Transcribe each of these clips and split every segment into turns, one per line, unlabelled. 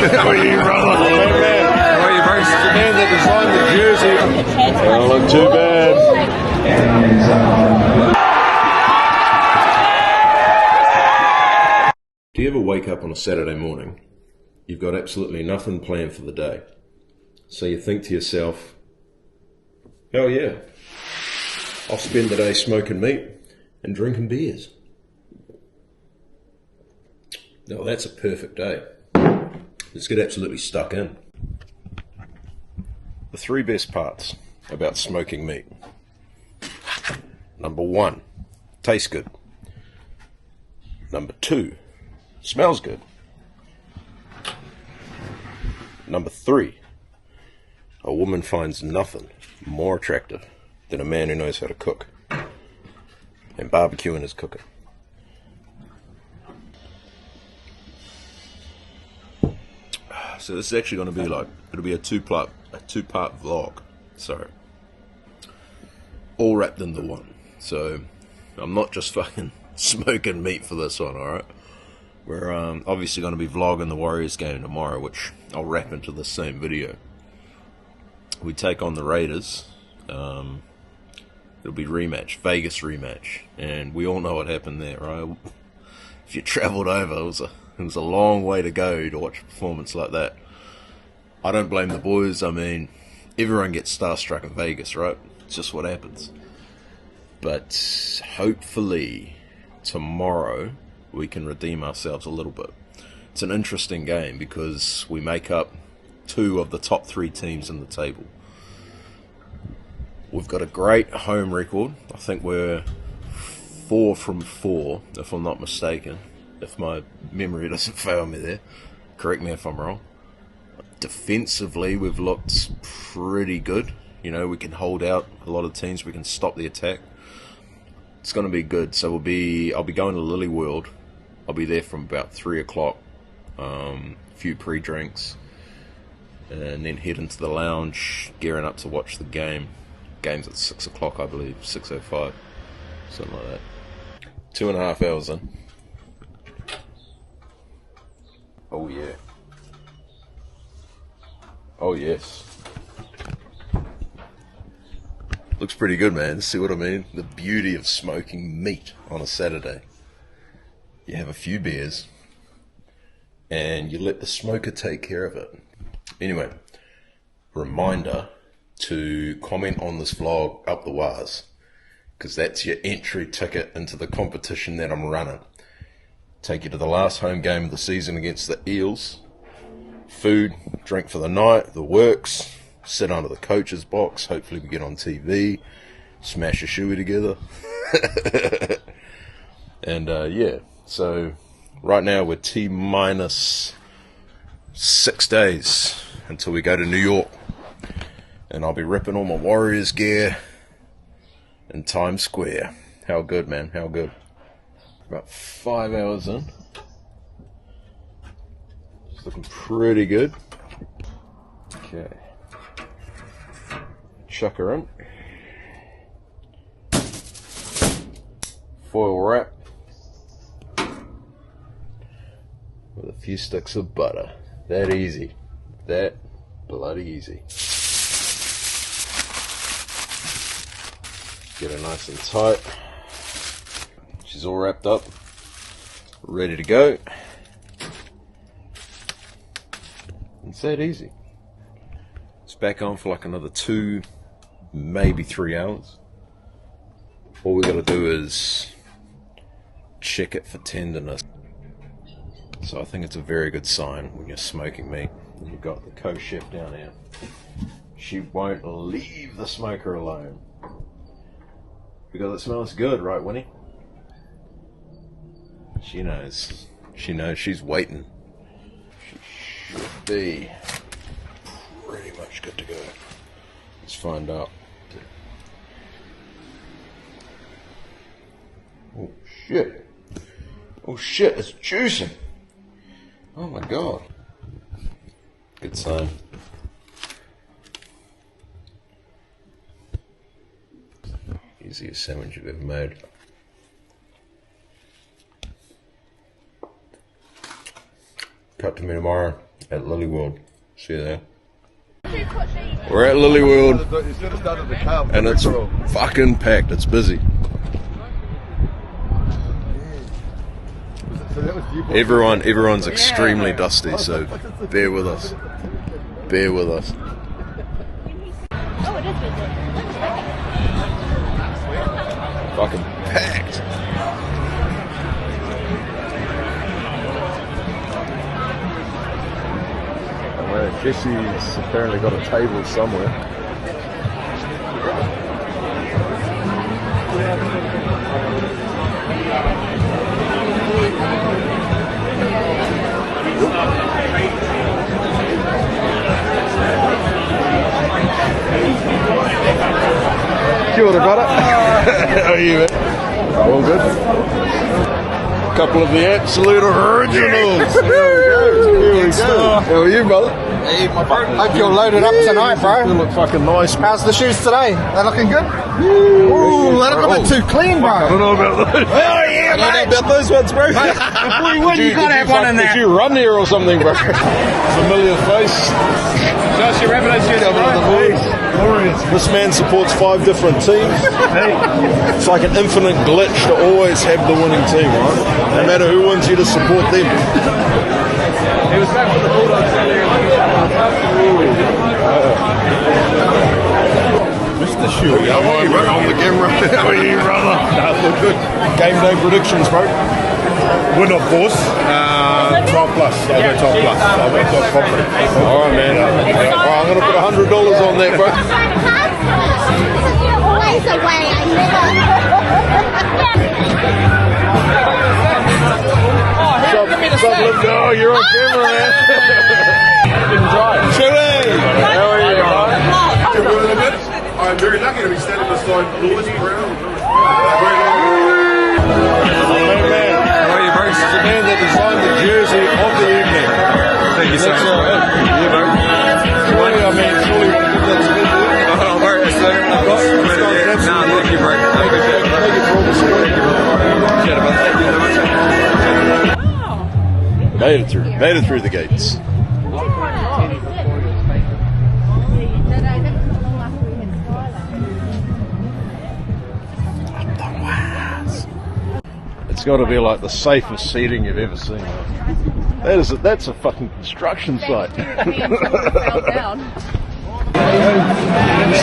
How are you, brother? How are you, bro? It's the man that designed the jersey. Don't look too bad. Do you ever wake up on a Saturday morning? You've got absolutely nothing planned for the day. So you think to yourself, hell yeah, I'll spend the day smoking meat and drinking beers. No, that's a perfect day. Let's get absolutely stuck in. The 3 best parts about smoking meat. Number 1, tastes good. Number 2, smells good. Number 3, a woman finds nothing more attractive than a man who knows how to cook. And barbecuing is cooking. So this is actually going to be like, it'll be a two-part vlog. So, all wrapped into one. So, I'm not just fucking smoking meat for this one, alright? We're obviously going to be vlogging the Warriors game tomorrow, which I'll wrap into the same video. We take on the Raiders. It'll be rematch, Vegas rematch, and we all know what happened there, right? If you travelled over, it was a long way to go to watch a performance like that. I don't blame the boys. I mean, everyone gets starstruck in Vegas, right? It's just what happens. But hopefully tomorrow we can redeem ourselves a little bit. It's an interesting game because we make up 2 of the top 3 teams in the table. We've got a great home record. I think we're 4 from 4, if I'm not mistaken. If my memory doesn't fail me there. Correct me if I'm wrong. Defensively, we've looked pretty good. You know, we can hold out a lot of teams. We can stop the attack. It's going to be good. So I'll be going to Lily World. I'll be there from about 3 o'clock. A few pre-drinks. And then head into the lounge, gearing up to watch the game. Game's at 6 o'clock, I believe. 6:05. Something like that. 2.5 hours in. Oh yeah. Oh yes. Looks pretty good, man. See what I mean? The beauty of smoking meat on a Saturday. You have a few beers and you let the smoker take care of it. Anyway, reminder to comment on this vlog up the waz, because that's your entry ticket into the competition that I'm running. Take you to the last home game of the season against the Eels. Food, drink for the night, the works. Sit under the coach's box. Hopefully we get on TV. Smash a shoey together. And yeah, so right now we're T-minus 6 days until we go to New York. And I'll be ripping all my Warriors gear in Times Square. How good, man, how good. About 5 hours in. It's looking pretty good. Okay. Chuck her in. Foil wrap. With a few sticks of butter. That easy. That bloody easy. Get her nice and tight. She's all wrapped up, ready to go. It's that easy. It's back on for like another 2, maybe 3 hours. All we gotta do is check it for tenderness. So I think it's a very good sign when you're smoking meat. And you've got the co-chef down here. She won't leave the smoker alone. Because it smells good, right, Winnie? She knows. She knows. She's waiting. She should be pretty much good to go. Let's find out. Oh shit. Oh shit, it's juicing. Oh my god. Good sign. Easiest sandwich you've ever made. Cut to me tomorrow. at Lily World. See you there. We're at Lily World, and it's fucking packed. It's busy. Everyone's extremely dusty, so bear with us. Bear with us.
Oh, it is busy.
Fucking packed. Well, Jesse's apparently got a table somewhere. Kia ora, brother. How are you, man? All good? A couple of the absolute originals. Here we go. How are you, brother?
Hey, my bro. Hope you're loaded up tonight, bro.
You look fucking nice, man.
How's the shoes today? They looking good? Ooh, they look a bit too clean, bro.
I don't know about those. Oh, yeah,
I don't know about those ones, bro. Before you win, you gotta have one in there.
Did you run here or something, bro? Familiar face.
Josh, you're having those shoes,
This man supports 5 different teams. It's like an infinite glitch to always have the winning team, right? No matter who wins, you just support them.
He was back for the Bulldogs earlier.
Mr. Shoe. How are you, brother? On the camera. How are you, brother? Look good. Game day predictions, bro.
Win, of course. 12 plus. I'll go 12 plus. I'll go 12 confident.
All right, man. I'm going to put $100 on that, bro.
You're always away. I
Oh, you're on camera, man. Chile. How are you, bro?
I'm very lucky to be standing beside Lewis Brown.
This is the man that designed the jersey of the evening.
Thank you so much.
Yeah, bro. Surely, I mean, surely you want to give that to me, dude?
Oh, bro, yes, sir. Nah, thank you, bro. I appreciate it.
Thank you for all the support.
Appreciate it, bro. Thank you so much.
Made it through the gates. It's got to be like the safest seating you've ever seen. That's a fucking construction site. It's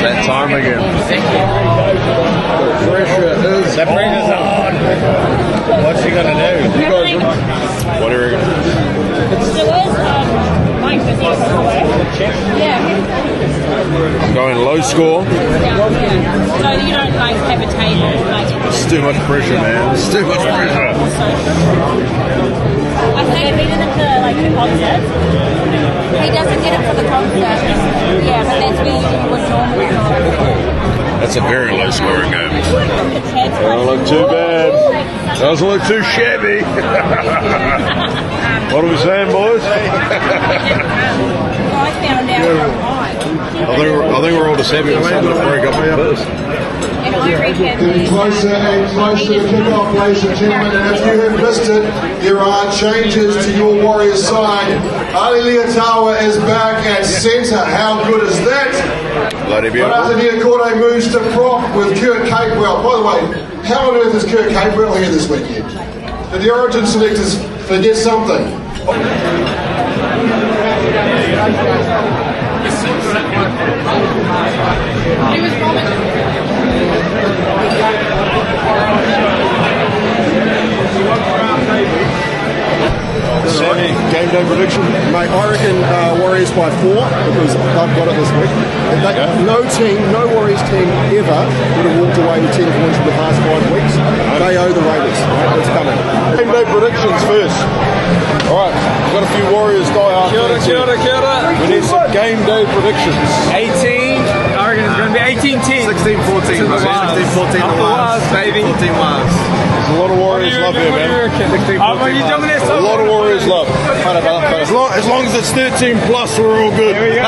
that time again. The pressure is
The pressure's on. What's he gonna do?
You guys, what do you reckon?
So where's Mike? Is he yeah.
I'm going low score.
So you don't like have a table? Like,
It's too much pressure, man. It's too much pressure.
I think if he did it for like the concert. He doesn't get it for the concert. Yeah, but that's where you would normally go.
That's a very low scoring game.
It's
Doesn't look too bad. Doesn't look too shabby. What are we saying, boys?
I found out
I think we're all just happy with something to break up the buzz.
and I reckon
Getting closer and closer to kickoff, ladies and gentlemen, and if you have missed it, there are changes to your Warriors side. Ali Liatawa is back at centre. How good is that?
Bloody
But
beautiful.
Corday moves to prop with Kurt Capewell. By the way, how on earth is Kurt Capewell here this weekend? Did the Origin selectors forget something?
Sammy, game day prediction?
Mate, I reckon Warriors by 4 because they've got it this week. No Warriors team ever would have walked away with 10 points in the past 5 weeks. They owe the Raiders. It's coming.
Game day predictions first. Alright, we've got a few Warriors die-hard.
Kia ora.
We need some game day predictions.
18. I reckon it's going to be 18-10.
16-14, bro. 16-14
Up the Waz, baby.
14 Waz.
There's a lot of Warriors love here, man. A lot of Warriors love. As long as it's 13 plus, we're all good.
Here we go.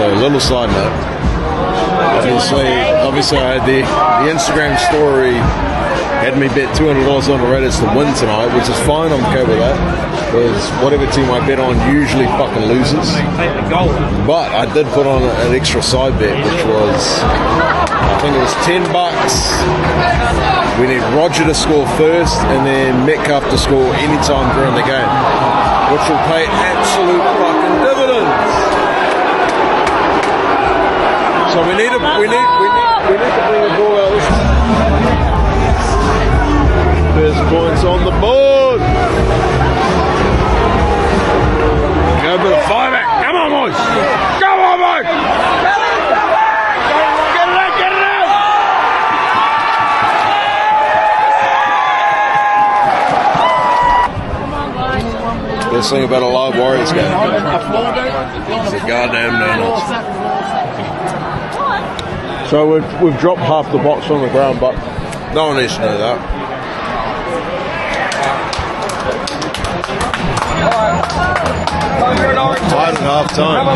So, little side note. Obviously, I had the Instagram story had me bet $200 on the Raiders to win tonight, which is fine. I'm okay with that because whatever team I bet on usually fucking loses. But I did put on an extra side bet, which was, I think it was $10. We need Roger to score first, and then Metcalf to score anytime during the game, which will pay absolute fucking dividends. So we need to bring the ball out this time. First points on the board. Go a bit of fire back. Come on, boys. Come on, boys. Get it out, get it out. Best thing about a live Warriors game. It's a goddamn no-nuts. So we've dropped half the box on the ground, but no one needs to know that. Tied at half time.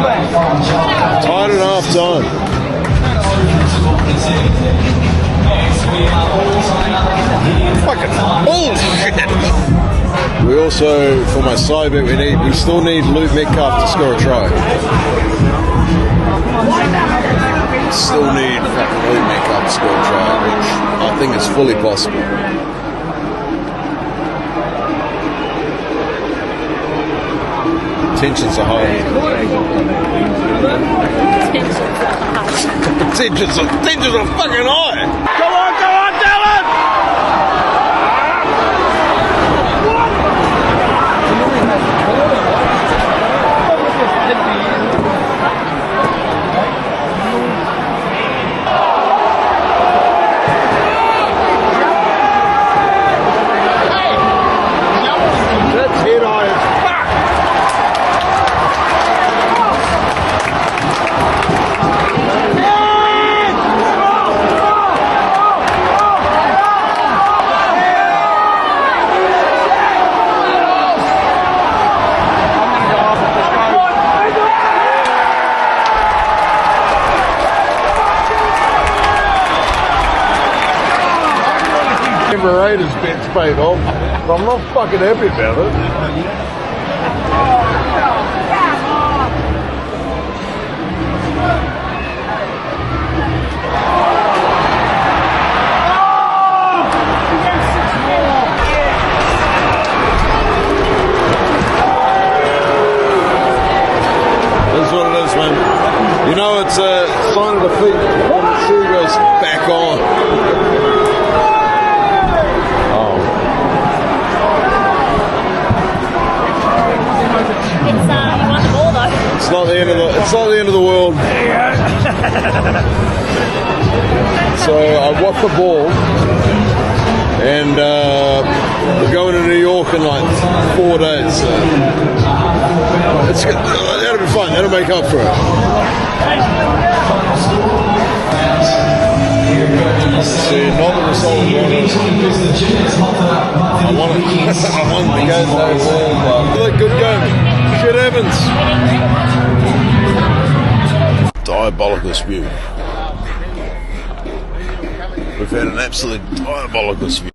Tied at half time. Fucking bullshit. We also, for my side bet, we still need Luke Metcalf to score a try. Still need fucking Luke Metcalf to score a try, which I think is fully possible. Tensions are high. Tensions are fucking high. Come on, Dylan! That's hit on his fuck. Raiders bet's paid off, but I'm not fucking happy about it. This is what it is, man. You know, it's a sign of defeat when the shoe goes back on. It's not the end of the world. So I won the ball, and we're going to New York in like 4 days. So that'll be fun. That'll make up for it. See, not the result I want the game to go. Good game. Shit happens. Diabolical spew. We've had an absolute diabolical spew.